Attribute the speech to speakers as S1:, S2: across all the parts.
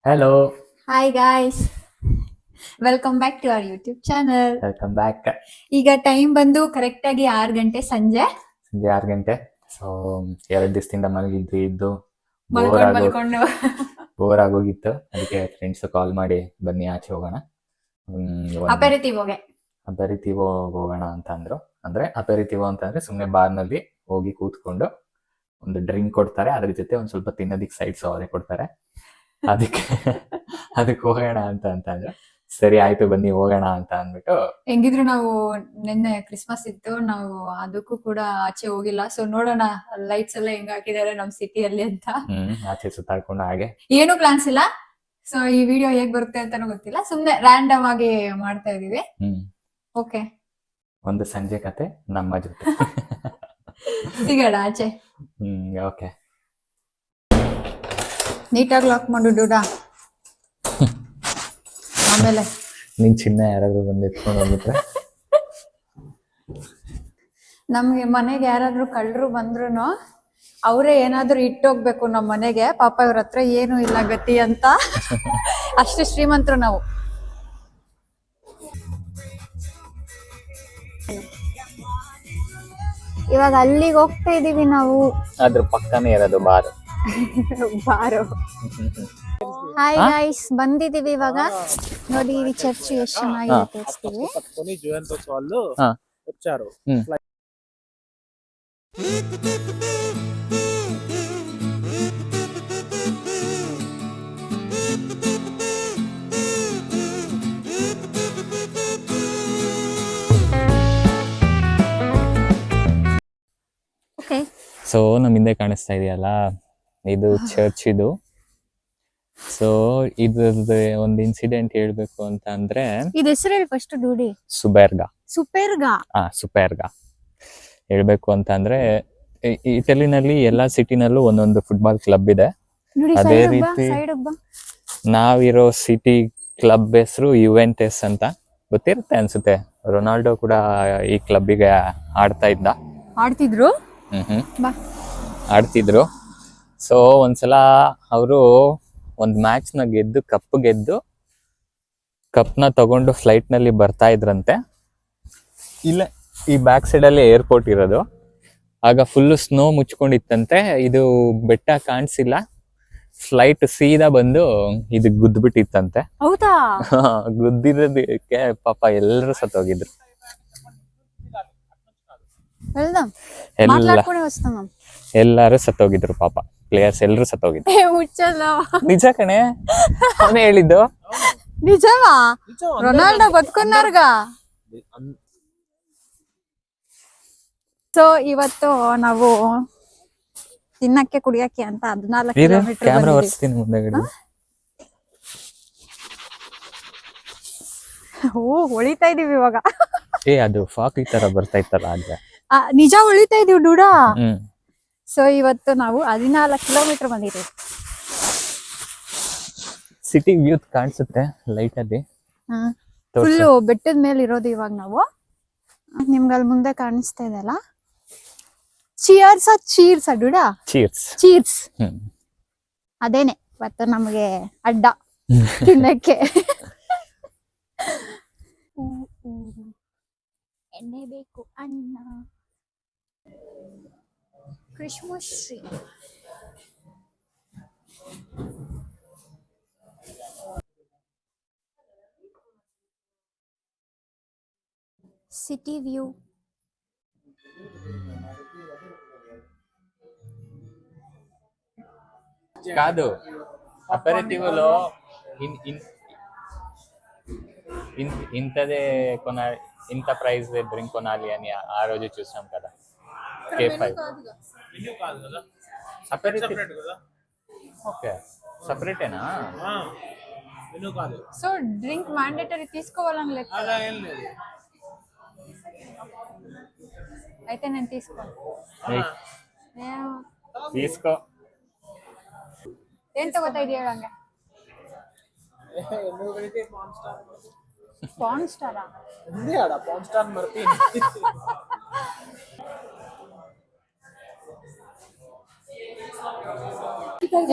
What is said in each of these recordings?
S1: Hello,
S2: hi guys, welcome back to our YouTube channel.
S1: welcome back.
S2: ಈಗ time ಬಂದು correct ಆಗಿ 6 ಗಂಟೆ ಸಂಜೆ.
S1: ಸಂಜೆ 6 ಗಂಟೆ. ಸೊ 2 ದಿವಸದಿಂದ ಮಲಗಿದ್ದು
S2: ಮಲ್ಕೊಂಡು
S1: ಬೋರ್ ಆಗೋಗಿತ್ತು. ಅದಕ್ಕೆ ಫ್ರೆಂಡ್ಸ್ ಕಾಲ್ ಮಾಡಿ ಬನ್ನಿ ಆಚೆ ಹೋಗೋಣ,
S2: ಅಪೆರಿಟಿವ್ಗೆ
S1: ಅಪೆರಿಟಿವೋ ಹೋಗೋಣ ಅಂತ ಅಂದ್ರು. ಅಂದ್ರೆ ಅಪೆರಿಟಿವೋ ಅಂತಂದ್ರೆ ಸುಮ್ಮನೆ ಬಾರ್ನಲ್ಲಿ ಹೋಗಿ ಕೂತ್ಕೊಂಡು ಒಂದು ಡ್ರಿಂಕ್ ಕೊಡ್ತಾರೆ, ಅದ್ರ ಜೊತೆ ಒಂದ್ ಸ್ವಲ್ಪ ತಿನ್ನೋದಿಕ್ ಸೈಡ್ಸ್ ಅವರೇ ಕೊಡ್ತಾರೆ. ಅದಕ್ಕೆ ಹೋಗೋಣ ಅಂತ ಅಂದ್ರು. ಸರಿ ಆಯ್ತು ಬನ್ನಿ ಹೋಗೋಣ ಅಂತ ಅಂದ್ಬಿಟ್ಟು.
S2: ಹೆಂಗಿದ್ರು ನಾವು ನಿನ್ನೆ ಕ್ರಿಸ್ಮಸ್ ಇತ್ತು, ನಾವು ಅದಕ್ಕೂ ಕೂಡ ಆಚೆ ಹೋಗಿಲ್ಲ. ಸೊ ನೋಡೋಣ ಲೈಟ್ಸ್ ಎಲ್ಲ ಹೆಂಗ್ ಹಾಕಿದ್ದಾರೆ ನಮ್ ಸಿಟಿಯಲ್ಲಿ ಅಂತ.
S1: ಆಚೆ ಸುತ್ತಾಡ್ಕೊಂಡು ಹಾಗೆ
S2: ಏನು ಪ್ಲಾನ್ಸ್ ಇಲ್ಲ. ಸೊ ಈ ವಿಡಿಯೋ ಹೇಗ್ ಬರುತ್ತೆ ಅಂತಾನು ಗೊತ್ತಿಲ್ಲ, ಸುಮ್ನೆ ರ್ಯಾಂಡಮ್ ಆಗಿ ಮಾಡ್ತಾ ಇದೀವಿ. ಓಕೆ,
S1: ಒಂದು ಸಂಜೆ ಕತೆ ನಮ್ಮ ಜೊತೆ.
S2: ಸಿಗೋಣ ಆಚೆ.
S1: ಓಕೆ,
S2: ನೀಟಾಗಿ ಲಾಕ್ ಮಾಡು ಡೂಡಾ. ಆಮೇಲೆ
S1: ನಿನ್ ಚಿನ್ನ ಯಾರಾದ್ರೂ ಬಂದು ಎತ್ಕೊಂಡು ಹೋಗ್ಬಿಟ್ರೆ
S2: ನಮ್ಗೆ ಮನೆಗೆ ಯಾರಾದ್ರೂ ಕಳ್ಳರು ಬಂದ್ರು ಅವರೇ ಏನಾದ್ರೂ ಇಟ್ಟೋಗ್ಬೇಕು ನಮ್ಮ ಮನೆಗೆ. ಪಾಪ ಇವ್ರ ಹತ್ರ ಏನು ಇಲ್ಲ ಗತಿ ಅಂತ. ಅಷ್ಟು ಶ್ರೀಮಂತರು ನಾವು. ಇವಾಗ ಅಲ್ಲಿಗೆ ಹೋಗ್ತಾ ಇದೀವಿ ನಾವು.
S1: ಅದ್ರ ಪಕ್ಕನೇ ಇರೋದು ಬಾರ್.
S2: ಬಾರು. ಹಾಯ್ ಗೈಸ್, ಬಂದಿದೀವಿ ಇವಾಗ. ನೋಡಿ ಈ ಚರ್ಚ್ ಎಷ್ಟು ಚೆನ್ನಾಗಿದೆ ತೋರಿಸ್ತೀವಿ.
S3: వచ్చారు.
S2: ಓಕೆ,
S1: ಸೊ ನಮ್ಮ ಹಿಂದೆ ಕಾಣಿಸ್ತಾ ಇದೆಯಲ್ಲ, ಇದು ಚರ್ಚ್. ಇದು ಸೊ ಇದ್ರದ್ದು ಒಂದು ಇನ್ಸಿಡೆಂಟ್ ಹೇಳ್ಬೇಕು ಅಂತ ಅಂದ್ರೆ,
S2: ಇದು ಹೆಸರು ಹೇಳಿ ಫಸ್ಟ್ ಡೂಡಿ.
S1: ಸುಬೆರ್ಗಾ.
S2: ಸುಪೆರ್ಗಾ
S1: ಹೇಳ್ಬೇಕು ಅಂತ ಅಂದ್ರೆ, ಇಟಲಿನಲ್ಲಿ ಎಲ್ಲಾ ಸಿಟಿನಲ್ಲೂ ಒಂದೊಂದು ಫುಟ್ಬಾಲ್ ಕ್ಲಬ್ ಇದೆ. ಅದೇ ರೀತಿ ನಾವಿರೋ ಸಿಟಿ ಕ್ಲಬ್ ಹೆಸರು ಯುವೆಂಟಸ್ ಅಂತ. ಗೊತ್ತಿರುತ್ತೆ ಅನ್ಸುತ್ತೆ, ರೊನಾಲ್ಡೋ ಕೂಡ ಈ ಕ್ಲಬ್ಬಿಗೆ ಆಡ್ತಿದ್ರು. ಸೊ ಒಂದ್ಸಲ ಅವರು ಒಂದ್ ಮ್ಯಾಚ್ ನ ಗೆದ್ದು ಕಪ್ನ ತಗೊಂಡು ಫ್ಲೈಟ್ ನಲ್ಲಿ ಬರ್ತಾ ಇದ್ರಂತೆ. ಇಲ್ಲ, ಈ ಬ್ಯಾಕ್ ಸೈಡ್ ಅಲ್ಲಿ ಏರ್ಪೋರ್ಟ್ ಇರೋದು. ಆಗ ಫುಲ್ ಸ್ನೋ ಮುಚ್ಕೊಂಡಿತ್ತಂತೆ, ಇದು ಬೆಟ್ಟ ಕಾಣಿಸಿಲ್ಲ. ಫ್ಲೈಟ್ ಸೀದಾ ಬಂದು ಇದು ಗುದ್ಬಿಟ್ಟಿತ್ತಂತೆ.
S2: ಹೌದಾ?
S1: ಗುದ್ದಿರೋದಕ್ಕೆ ಪಾಪ ಎಲ್ಲರೂ ಸತ್ತೋಗಿದ್ರು. ಎಲ್ಲಾರು ಸತ್ತೋಗಿದ್ರು ಪಾಪ, ಪ್ಲೇಯರ್ಸ್ ಎಲ್ಲರೂ ಸತ್ತೋಗಿದ್ರು. ನಿಜ ಕಣೆ, ಅವನೇ ಹೇಳಿದ್ದು.
S2: ನಿಜವಾ? ರೊನಾಲ್ಡೋ ಬದುಕೊಂಡಾರ್ಗ. ಸೊ ಇವತ್ತು ನಾವು ತಿನ್ನಕ್ಕೆ ಕುಡಿಯಕ್ಕೆ ಅಂತ 14 ಕಿಲೋಮೀಟರ್
S1: ಕ್ಯಾಮ್ರಾ ಒರೆಸ್ತೀನಿ ಮುಂದೆಗಡೆ.
S2: ಹೊಳಿತಾ ಇದೀವಿ ಇವಾಗ.
S1: ಅದು ಫಾಕ್ ಈ ತರ ಬರ್ತಾ ಇತ್ತಲ್ಲ ಆಗ.
S2: ನಿಜ ಹೊಳಿತಾ ಇದೀವಿ ಡೂಡಾ. ಸೊ ಇವತ್ತು ನಾವು 14 ಕಿಲೋಮೀಟರ್ ಬಂದಿದ್ದೀವಿ.
S1: ಸಿಟಿ ವ್ಯೂ ಕಾಣಿಸುತ್ತೆ ಲೈಟ್ ಅಲ್ಲಿ.
S2: ಫುಲ್ಲು ಬೆಟ್ಟದ ಮೇಲೆ ಇರೋದು ಇವಾಗ ನಾವು. ನಿಮ್ಗೆ ಅಲ್ಲಿ ಮುಂದೆ ಕಾಣಿಸ್ತಾ ಇದೆ ಅಲ್ಲ, ಚೀರ್ಸ್ ಡೂಡಾ. ಚೀರ್ಸ್ ಅದೇನೆ ಇವತ್ತು ನಮಗೆ ಅಡ್ಡ ತಿನ್ನಕ್ಕೆ. ಎಣ್ಣೆ ಬೇಕು ಅಣ್ಣ. Christmas tree. City view.
S1: కాదు అపెరిటివ్లో ఇంతదే కొనాలి, ఇంత ప్రైస్ డ్రింక్ కొనాలి అని ఆ రోజు చూసాం కదా. K5 ఓకే, సపరేటేనా?
S2: సో డ్రింక్ మ్యాండేటరీ తీసుకోవాలని లేదు. అయితే నేను తీసుకోను.
S1: తీసుకో.
S2: ಏನ್ ತಗೋತಾ ಇದೀಯ ಹೇಳಂಗೆ? ಪಾನ್ ಸ್ಟಾರಾ?
S3: ಪಾನ್ ಸ್ಟಾರ್ ಮರ್ತೀನಿ.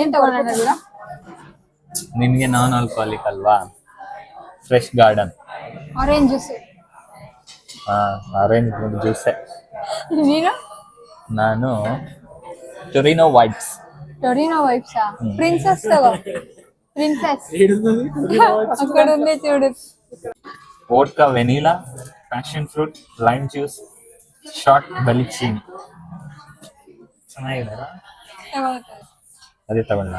S2: ಏನ್ ತಗೊಳ್ಳೋಣ?
S1: ನಿನ್ಗೆ ನಾನ್ ಆಲ್ಕೋಹಾಲಿಕ್ ಅಲ್ವಾ? Fresh garden.
S2: Orange juice.
S1: Orange ಜ್ಯೂಸೆ.
S2: ನೀನು?
S1: ನಾನು ಟೊರಿನೋ ವೈಟ್ಸ್.
S2: ಟೊರಿನೋ ವೈಪ್ಸಾ? ಪ್ರಿನ್ಸೆಸ್ ತಗೋ. ಪ್ರಿನ್ಸೆಸ್. ಅక్కడ ಒಂದೇ చూడు.
S1: Vodka vanilla, passion fruit, lime juice, short ಬೆಲಿಚೀನಿ. ಚೆನ್ನಾಗಿದೆ. ಅದೇ ತಗೊಳ್ಳ.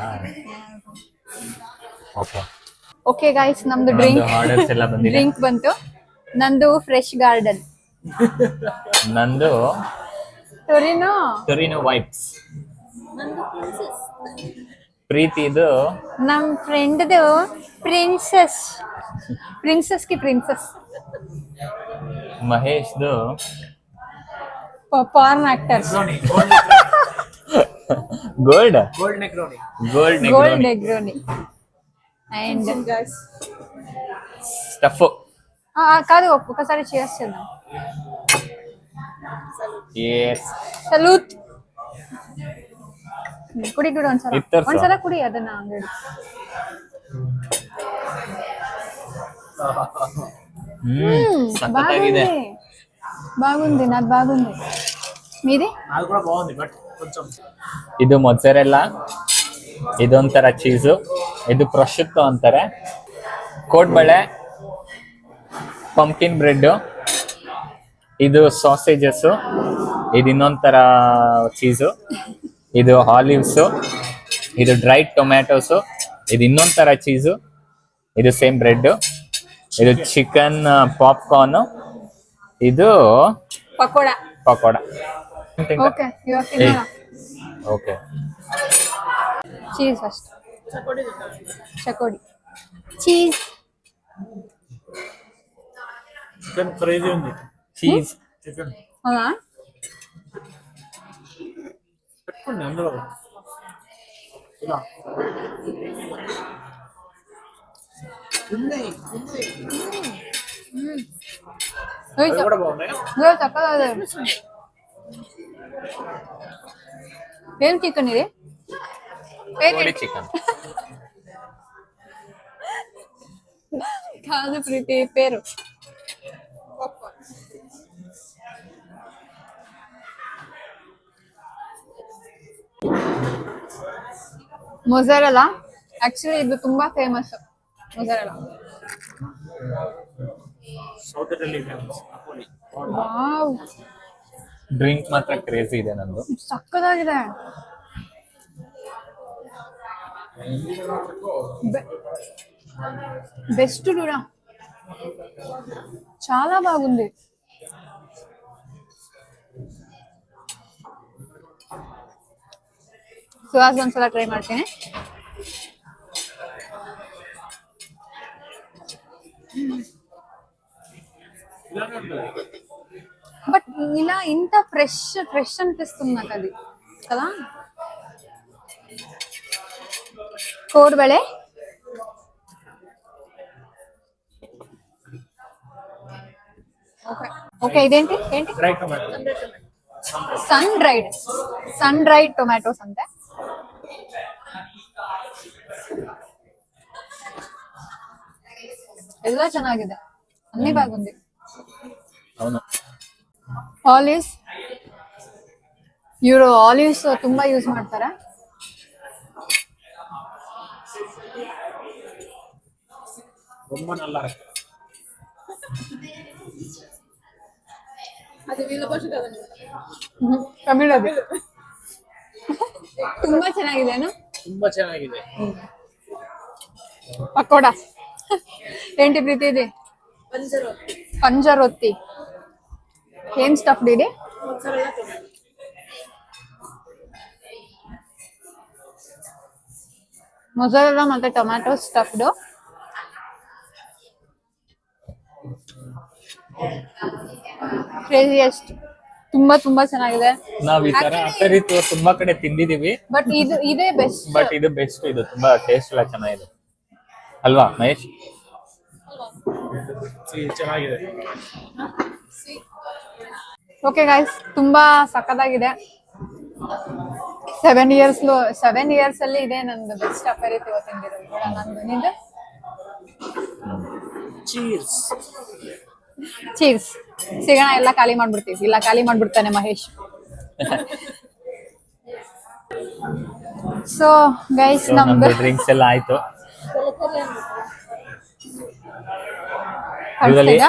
S1: ಓಕೆ.
S2: ಓಕೆ ಗೈಸ್, ನಮ್ದು ಡ್ರಿಂಕ್
S1: ಆರ್ಡರ್ಸ್ ಎಲ್ಲ ಬಂದಿದೆ.
S2: ಡ್ರಿಂಕ್ ಬಂತು. ನಂದು ಫ್ರೆಶ್ ಗಾರ್ಡನ್.
S1: ನಂದು ಟೊರಿನೋ ವೈಟ್ಸ್. ಪ್ರೀತಿದು
S2: ನಮ್ ಫ್ರೆಂಡ್ದು ಪ್ರಿನ್ಸೆಸ್. ಪ್ರಿನ್ಸೆಸ್ಗೆ ಪ್ರಿನ್ಸೆಸ್.
S1: ಮಹೇಶ್ದು
S2: porn actor.
S1: Gold
S3: negroni.
S2: Gold negroni and
S1: stuff.
S2: కాదు, ఒక్కసారి cheers చేద్దాం.
S1: yes
S2: salute. ಕುಡಿ ಕುಡಿ ಒಂದ್ಸಲ.
S1: ಇತ್ತರ್ಸು.
S2: ಒಂದ್ಸಲ ಕುಡಿ ಅದನ್ನ ಅಂಗಡಿ.
S1: ಸಖತ್ತಾಗಿದೆ.
S2: బాగుంది, నాది బాగుంది. మీది?
S3: అది కూడా బాగుంది, బట్ కొంచెం
S1: ಇದು ಮೊzzarella, ಇದೊಂಥರ ಚೀಸು, ಇದು ಪ್ರೊಶುತ್ತೋ ಅಂತಾರೆ, ಕೋಡ್ಬಳೆ, ಪಂಪ್ಕಿನ್ ಬ್ರೆಡ್, ಇದು ಸಾಸೇಜಸ್, ಇದು ಇನ್ನೊಂಥರ ಚೀಸು, ಇದು ಆಲಿವ್ಸು, ಇದು ಡ್ರೈಡ್ ಟೊಮ್ಯಾಟೋಸು, ಇದು ಇನ್ನೊಂಥರ ಚೀಸು, ಇದು ಸೇಮ್ ಬ್ರೆಡ್, ಇದು ಚಿಕನ್ ಪಾಪ್ಕಾರ್ನ್, ಇದು
S2: ಪಕೋಡ. ಓಕೆ, ಇವಾಗ ತಿನ್ನೋಣ.
S1: ಓಕೆ.
S2: Cheese first. ಚಕೋಡಿ ಚೀಸ್.
S3: చికెన్ క్రేజీ ఉంది.
S1: చీజ్
S3: చికెన్
S2: అవునా?
S3: పెట్టుకోండి అందులో ఇలా ఉంది. అది కూడా బాగున్నాయి.
S2: చక్కగా. ఏం చికెన్ ఇది?
S1: కోడి చికెన్
S2: కాదు ప్రీతి, పేరు ಮೊಜರೆಲ್ಲಾ. ಆಕ್ಚುಲಿ ಇದು ತುಂಬಾ famous mozzarella.
S3: South Italy famous Napoli.
S2: Wow,
S1: drink ಮಾತ್ರ ಕ್ರೇಜಿ ಇದೆ ನಂದು.
S2: ಸಕ್ಕದಾಗಿದೆ. బెస్ట్ కూడా, చాలా బాగుంది. ಸುಹಾಸ್ ಒಂದ್ಸಲ ಟ್ರೈ ಮಾಡ್ತೀನಿ. బట్ ఇలా ఇంత ఫ్రెష్ అనిపిస్తుంది నాకు అది కదా. కోడ్బಳೆ, ఓకే. ఇదేంటి? ఏంటి?
S3: Dry tomato.
S2: Sun dried tomatoes ಅಂತೆ. ಎಲ್ಲ ಚೆನ್ನಾಗಿದೆ, ಅನ್ನಿ ಬಾಗುಂದಿ.
S1: అవును.
S2: ಆಲಿವ್ಸ್, ಇವರು ಆಲಿವ್ಸ್ ತುಂಬಾ ಯೂಸ್ ಮಾಡ್ತಾರೆ.
S3: ரொம்ப நல்லா இருக்கு.
S2: ಅದು ವೀಲ ಭಾಷೆ ಕದಂಗೆ. ತಮಿಳದು. ತುಂಬಾ ಚೆನ್ನಾಗಿದೆ ಏನು?
S3: ತುಂಬಾ ಚೆನ್ನಾಗಿದೆ.
S2: ಪಕೋಡ. ఏంటి ప్రీతి ఇది? పంజరొత్తి. ఏం స్టఫ్ ఇది? ಮೊಜರೆಲ್ಲಾ ಮತ್ತೆ ಟೊಮ್ಯಾಟೊ ಸ್ಟಫ್ಡ್. ಕ್ರೇಜಿಯಸ್ಟ್. ತುಂಬಾ ಚೆನ್ನಾಗಿದೆ.
S1: ನಾವ್ ಈ ತರ ಅಪರಿತು ತುಂಬಾ ಕಡೆ ತಿಂದಿದೀವಿ,
S2: ಬಟ್ ಇದೇ ಬೆಸ್ಟ್.
S1: ಬಟ್ ಇದು ಬೆಸ್ಟ್. ಇದು ತುಂಬಾ ಟೇಸ್ಟ್ ಎಲ್ಲ ಚೆನ್ನಾಗಿದೆ ಅಲ್ವಾ ಮಹೇಶ್?
S3: ಚೆನ್ನಾಗಿದೆ.
S2: ಓಕೆ ಗೈಸ್, ತುಂಬಾ ಸಕ್ಕತ್ತಾಗಿದೆ. ಸೆವೆನ್ ಇಯರ್ಸ್ ಅಲ್ಲಿ ಇದೆ ನಂದು ಬೆಸ್ಟ್ ಅಪೇರಿಟಿವ್ ತಿಂದಿರೋದು ಕೂಡ ನಂದು ನಿಂದು
S3: ಚೀರ್ಸ್.
S2: ಚೀರ್ಸ್. ಸಿಗೋಣ, ಎಲ್ಲ ಖಾಲಿ ಮಾಡ್ಬಿಡ್ತೀವಿ, ಇಲ್ಲ ಖಾಲಿ ಮಾಡ್ಬಿಡ್ತಾನೆ ಮಹೇಶ್. ಸೊ ಗೈಸ್
S1: ನಮ್ದು
S2: ನಮ್ದು
S1: ಡ್ರಿಂಕ್ಸ್ ಎಲ್ಲ ಆಯ್ತು.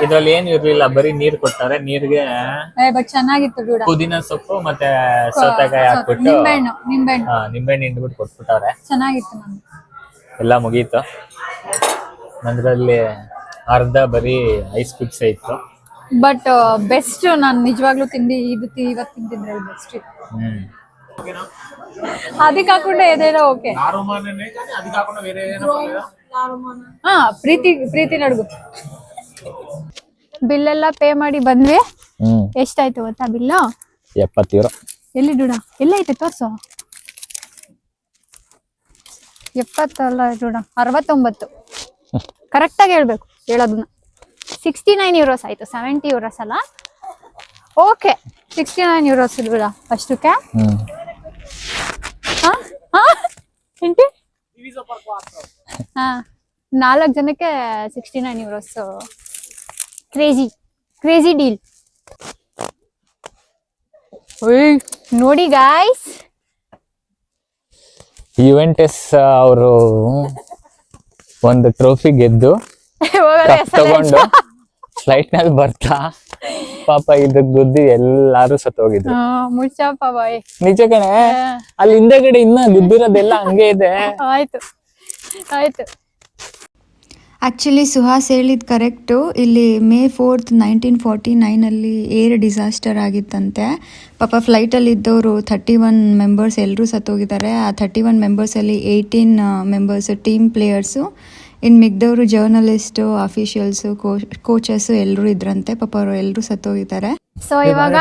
S1: ಇದ್ರಲ್ಲಿ ಏನು ಇರ್ಲಿಲ್ಲ, ಬರೀ ನೀರ್ ಕೊಡ್ತಾರೆ. ನೀರ್ಗೆ
S2: ಬಟ್ ಚೆನ್ನಾಗಿತ್ತು ಕೂಡ.
S1: ಪುದೀನ ಸೊಪ್ಪು ಮತ್ತೆ ಸೌತೆಕಾಯಿ ಹಾಕ್ಬಿಟ್ಟು
S2: ನಿಂಬೆಹಣ್ಣು
S1: ನಿಂಬೆಹಣ್ಣು ಹಿಂಡ್ಬಿಟ್ಟು ಕೊಟ್ಬಿಟ್ಟವ್ರೆ.
S2: ಚೆನ್ನಾಗಿತ್ತು ನಂದು.
S1: ಎಲ್ಲ ಮುಗೀತು. ನಂದ್ರಲ್ಲಿ ಅರ್ಧ ಬರೀ ಐಸ್ ಕ್ಯೂಬ್ಸ್ ಇತ್ತು.
S2: ಬಟ್ ಬೆಸ್ಟ್ ನಾನು ನಿಜವಾಗ್ಲೂ ಇವತ್ತು ತಿಂತಿದ್ರೆ ಬೆಸ್ಟ್ ಇತ್ತು. ಅದಕ್ಕೆ ಹಾಕೊಂಡೆ ಏನೇನೋ ಓಕೆ.
S3: ನಾರುಮಾನೇ కానీ అది కాకుండా వేరే ఏదైనా లేదా?
S2: ಹಾ, ಪ್ರೀತಿ ನಡುಗು. ಬಿಲ್ ಎಲ್ಲ ಪೇ ಮಾಡಿ ಬಂದ್ವಿ. ಎಷ್ಟಾಯ್ತು ಗೊತ್ತಾ ಬಿಲ್ಲು?
S1: 70 euro.
S2: ಎಲ್ಲಿ ಡುಡ ಎಲ್ಲ ಐತೆ ತೋರ್ಸು. 70 ಅಲ್ಲ ಡುಡ, 69. ಕರೆಕ್ಟಾಗಿ ಹೇಳ್ಬೇಕು ಹೇಳೋದನ್ನ. 69 euros ಆಯ್ತು, 70 euros ಅಲ್ಲ. ಓಕೆ, 69 euros ಡುಡ ಅಷ್ಟಕ್ಕೆ. ಎಂಟಿ? ಹಾ, 4 ಜನಕ್ಕೆ 69 euros. Crazy deal. ನೋಡಿ ಗಾಯ್ಸ್,
S1: ಯುವೆಂಟಸ್ ಅವರು ಒಂದು ಟ್ರೋಫಿ ಗೆದ್ದು ತಗೊಂಡು ಫ್ಲೈಟ್ ನಲ್ಲಿ ಬರ್ತಾ ಪಾಪ ಇದಕ್ ಗುದ್ದಿ ಎಲ್ಲಾರು ಸತ್ತೋಗಿದ್ರು.
S2: ಮುಚ್ಚಪ್ಪ ಬಾಯ್.
S1: ನಿಜ ಕಣೆ, ಅಲ್ಲಿ ಹಿಂದೆಗಡೆ ಇನ್ನ ಗುದ್ದಿರೋದೆಲ್ಲ ಹಂಗೆ ಇದೆ.
S2: ಆಯ್ತು.
S4: ಆ್ಯಕ್ಚುಲಿ ಸುಹಾಸ್ ಹೇಳಿದ್ದು ಕರೆಕ್ಟು. ಇಲ್ಲಿ May 4th 1949 ಏರ್ ಡಿಸಾಸ್ಟರ್ ಆಗಿತ್ತಂತೆ. ಪಾಪ ಫ್ಲೈಟಲ್ಲಿ ಇದ್ದವರು 31 ಮೆಂಬರ್ಸ್ ಎಲ್ಲರೂ ಸತ್ತೋಗಿದ್ದಾರೆ. ಆ 31 ಮೆಂಬರ್ಸಲ್ಲಿ 18 ಮೆಂಬರ್ಸ್ ಟೀಮ್ ಪ್ಲೇಯರ್ಸು, ಇನ್ನು ಮಿಗ್ದವರು ಜರ್ನಲಿಸ್ಟು, ಅಫಿಷಿಯಲ್ಸು, ಕೋಚಸ್ಸು ಎಲ್ಲರೂ ಇದ್ರಂತೆ. ಪಾಪ ಅವರು ಎಲ್ಲರೂ ಸತ್ತೋಗಿದ್ದಾರೆ.
S2: ಸೊ ಇವಾಗ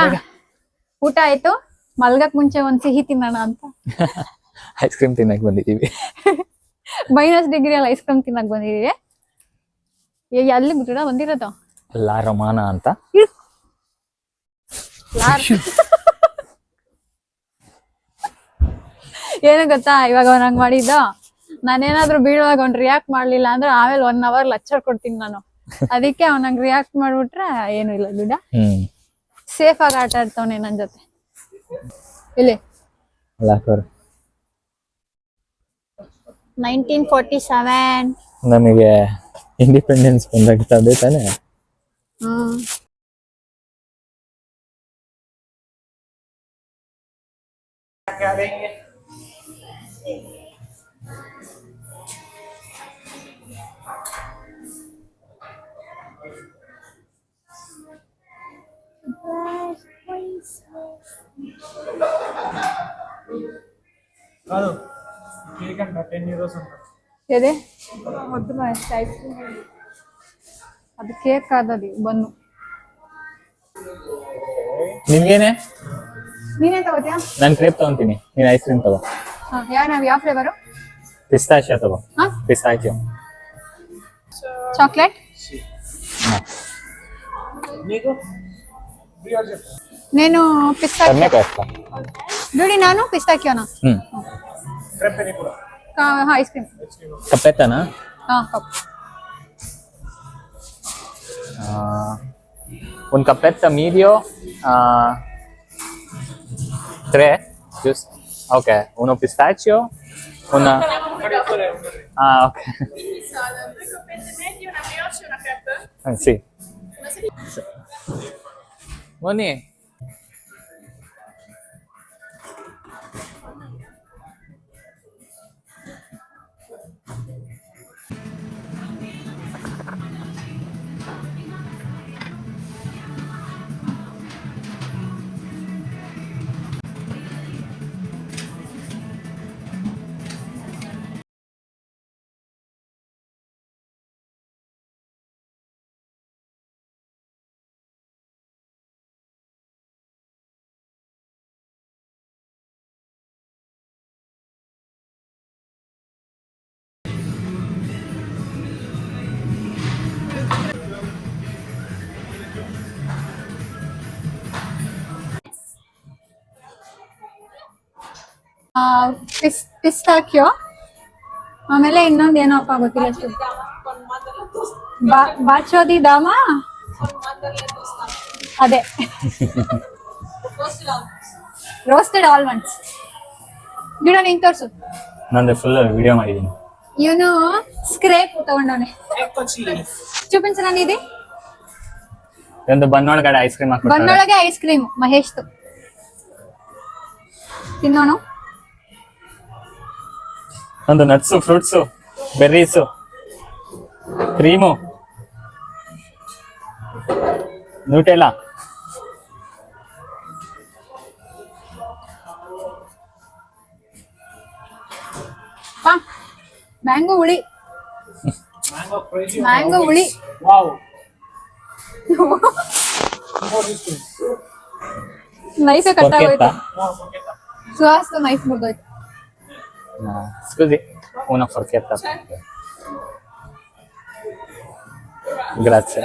S2: ಊಟ ಆಯ್ತು, ಮಲ್ಗಕ್ ಮುಂಚೆ ಒಂದ್ ಸಿಹಿ ತಿನ್ನೋಣ ಅಂತ
S1: ಐಸ್ ಕ್ರೀಮ್ ತಿನ್ನಕ್ ಬಂದಿದೀವಿ.
S2: -ಡಿಗ್ರಿ ಅಲ್ಲಿ ಐಸ್ ಕ್ರೀಮ್ ತಿನ್ನಕ್ ಬಂದಿದೀವಿ. ಎಲ್ಲಿ ಬಿಡ ಬಂದಿರೋದು?
S1: ಲಾ ರೊಮಾನ ಅಂತ.
S2: ಏನು ಗೊತ್ತಾ, ಇವಾಗ ನಂಗ್ ಮಾಡಿದ್ದು, ನಾನೇನಾದ್ರೂ ಬೀಳುವಾಗ ಅವ್ನ್ ರಿಯಾಕ್ಟ್ ಮಾಡ್ಲಿಲ್ಲ ಅಂದ್ರೆ ಆಮೇಲೆ 1 hour ಲೆಕ್ಚರ್ ಕೊಡ್ತೀನಿ ನಾನು. ಅದಕ್ಕೆ ಅವ್ನಂಗ್ ರಿಯಾಕ್ಟ್ ಮಾಡ್ಬಿಟ್ರೆ ಏನು ಇಲ್ಲ ದುಡ್ಡ. ಸೇಫ್ ಆಗಿ ಆಟ ಆಡ್ತವನೆ ನನ್ ಜೊತೆ. ಇಲ್ಲಿ 1947
S1: ನಮಗೆ ಇಂಡಿಪೆಂಡೆನ್ಸ್ ಬಂದಾಗ್ತದೆ ತಾನೆ.
S3: కాదు కేక్ అంట 10 euros అంట.
S2: ఏదే వద్దు మా ఐస్ క్రీమ్ ಅದು ಕೇಕ್ ಕಾದದಿ ಬನ್ನು.
S1: ನಿನ್ಗೇನೆ?
S2: ನೀನೇನ್ ತಗೋತೀಯಾ?
S1: ನಾನು ಕ್ರೇಪ್ ತಗೊಂತೀನಿ, ನೀನ್ ಐಸ್ ಕ್ರೀಮ್ ತಗೋ.
S2: ಯಾವ ಫ್ಲೇವರು?
S1: ಪಿಸ್ತಾಚಿಯೋ ತಗೋ. ಪಿಸ್ತಾಚಿಯೋ.
S2: ಚಾಕ್ಲೇಟ್.
S3: నీకు
S2: నేను ಪಿಸ್ತಾಚಿಯೋ. ನೋಡಿ ನಾನು ಪಿಸ್ತಾಚಿಯೋನಾ?
S3: ಕ್ರೆಪ್ಪೆ ಕೂಡ.
S2: ಹಾ, ಐಸ್ ಕ್ರೀಮ್.
S1: ಕಪ್ಪೆತ್ತನಾ?
S2: ಹಾ, cup.
S1: un cappetta medio, 3 giusto? Ok, uno pistacchio, una... ok. Sì. Moni.
S2: ಪಿಸ್ತಾಕ್ಯೋ, ಆಮೇಲೆ ಇನ್ನೊಂದ್ ಏನಪ್ಪ ಗೊತ್ತಿಲ್ಲ ಅಷ್ಟು. ಬಾಚೋದಿ ದಾಮ, ಅದೇ ರೋಸ್ಟೆಡ್ ಆಲ್ಮಂಡ್ಸ್. ಗಿಡ ನೀನ್ ತೋರ್ಸು.
S1: ನಂದು ಫುಲ್ ವಿಡಿಯೋ ಮಾಡಿದೀನಿ.
S2: ಇವನು ಸ್ಕ್ರೇಪ್ ತಗೊಂಡವನೆ. చూపించు ನಾನು ఇది.
S1: ಒಂದು ಬನ್ನೊಳಗಡೆ ಐಸ್ ಕ್ರೀಮ್ ಹಾಕ್ಬಿಟ್ಟು
S2: ಬನ್ನೊಳಗೆ ಐಸ್ ಕ್ರೀಮ್ ಮಹೇಶ್ದು. ತಿನ್ನೋಣ.
S1: ಒಂದು nuts, fruits, berries, cream, Nutella.
S2: Mango ಹುಳಿ.
S3: Mango crazy.
S2: ಮ್ಯಾಂಗೋ ಹುಳಿ.
S3: Wow. What is this?
S2: Knife cut ಆಗೋಯ್ತು.
S3: Wow, forget that.
S2: Suhas knife ಮುರಿದೋಯ್ತು.
S1: Scusi, una forchetta. Grazie.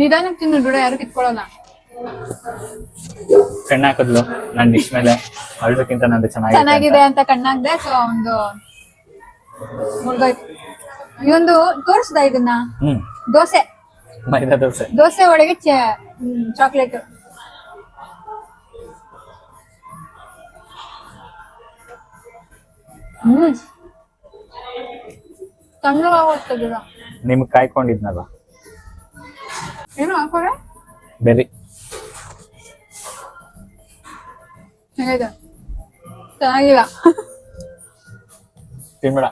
S2: ನಿಧಾನಕ್ಕೆ ತಿನ್ನು ದುಡ, ಯಾರು ಕಿತ್ಕೊಳ್ಳೋಣ.
S1: ಕಣ್ಣು ಹಾಕಿದ್ಲು ನನ್ನ ಡಿಶ್ ಮೇಲೆ, ಅಳ್ದಕ್ಕಿಂತ ನಂದು
S2: ಚೆನ್ನಾಗಿದೆ ಅಂತ ಕಣ್ಣಾಗ್ದೆ. ಸೊ ಒಂದು ಮುರಿದೋಯ್ತು. ಇವೊಂದು ತೋರಿಸ್ದ ಇದನ್ನ. ದೋಸೆ,
S1: ಮೈದಾ ದೋಸೆ.
S2: ದೋಸೆ ಒಳಗೆ ಚಾಕ್ಲೇಟ್. ತಣ್ಣಗಾಗುತ್ತೆ ಗಿಡ.
S1: ನಿಮ್ಗೆ ಕಾಯ್ಕೊಂಡಿದ್ನಲ್ಲ
S2: ಏನು ಹಾಕೋರೆ?
S1: ಬೆರಿ.
S2: ಹೇಗಿದೆ? ಚೆನ್ನಾಗಿಲ್ಲ.
S1: ತಿನ್ಬೇಡ.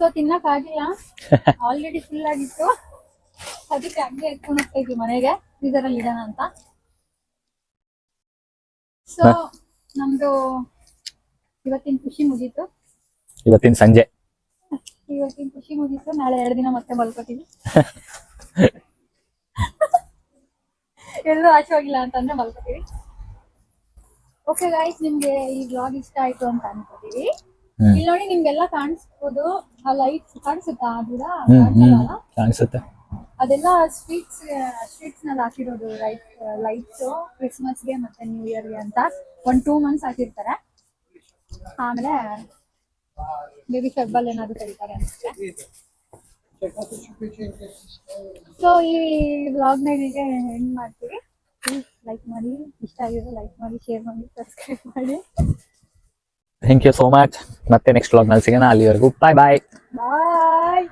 S2: ಸೊ ತಿನ್ನಕ್ ಆಗಿಲ್ಲ, ಆಲ್ರೆಡಿ ಫುಲ್ ಆಗಿತ್ತು. ಅದಕ್ಕೆ ಹಂಗೆ ಎತ್ಕೊಂಡು ಹೋಗ್ತಾ ಇದ್ವಿ ಮನೆಗೆ, ಇದರಲ್ಲಿ ಇಡೋಣ ಅಂತ. ಸೊ ನಮ್ದು ಇವತ್ತಿನ ಖುಷಿ ಮುಗೀತು.
S1: ಇವತ್ತಿನ ಸಂಜೆ
S2: ನಾಳೆ 2 ದಿನ ಮತ್ತೆ ಮಲ್ಕೋತೀವಿ. ಎಲ್ಲೂ ಆಚೆ ಹೋಗಿಲ್ಲ ಅಂತಂದ್ರೆ ಮಲ್ಕೋತೀವಿ. ಓಕೆ ಗೈಸ್, ನಿಮ್ಗೆ ಈ ವ್ಲಾಗ್ ಇಷ್ಟ ಆಯ್ತು ಅಂತ ಅನ್ಕೋತೀವಿ. ಇಲ್ಲಿ ನೋಡಿ ನಿಮ್ಗೆಲ್ಲ ಕಾಣಿಸ್ಬೋದು. ಆ ಲೈಟ್ಸ್ ಕಾಣಿಸುತ್ತಾ? ದೂರ
S1: ಕಾಣಿಸುತ್ತೆ.
S2: ಅದೆಲ್ಲ ಸ್ಟ್ರೀಟ್ಸ್ ನಲ್ಲಿ ಹಾಕಿರೋದು ಲೈಟ್ಸ್ ಕ್ರಿಸ್ಮಸ್ಗೆ ಮತ್ತೆ ನ್ಯೂ ಇಯರ್ಗೆ ಅಂತ 1-2 ಮಂತ್ಸ್ ಹಾಕಿರ್ತಾರೆ. ಆಮೇಲೆ ಬೇಬಿ ಫೆಬ್ಬಲ್ ಏನಾದ್ರು ಕರೀತಾರೆ ಅನ್ಸುತ್ತೆ. ಸೊ ಈ ವ್ಲಾಗ್ ನ ಹೀಗೆ ಎಂಡ್ ಮಾಡ್ತೀವಿ. ಲೈಕ್ ಮಾಡಿ, ಇಷ್ಟ ಆಗಿದ್ರೆ ಲೈಕ್ ಮಾಡಿ, ಶೇರ್ ಮಾಡಿ, ಸಬ್ಸ್ಕ್ರೈಬ್ ಮಾಡಿ.
S1: Thank you so much. ಮತ್ತೆ ನೆಕ್ಸ್ಟ್ ವ್ಲಾಗ್ ನಲ್ಲಿ ಸಿಗೋಣ. ಅಲ್ಲಿವರೆಗೂ ಬಾಯ್ ಬಾಯ್.
S2: ಬಾಯ್.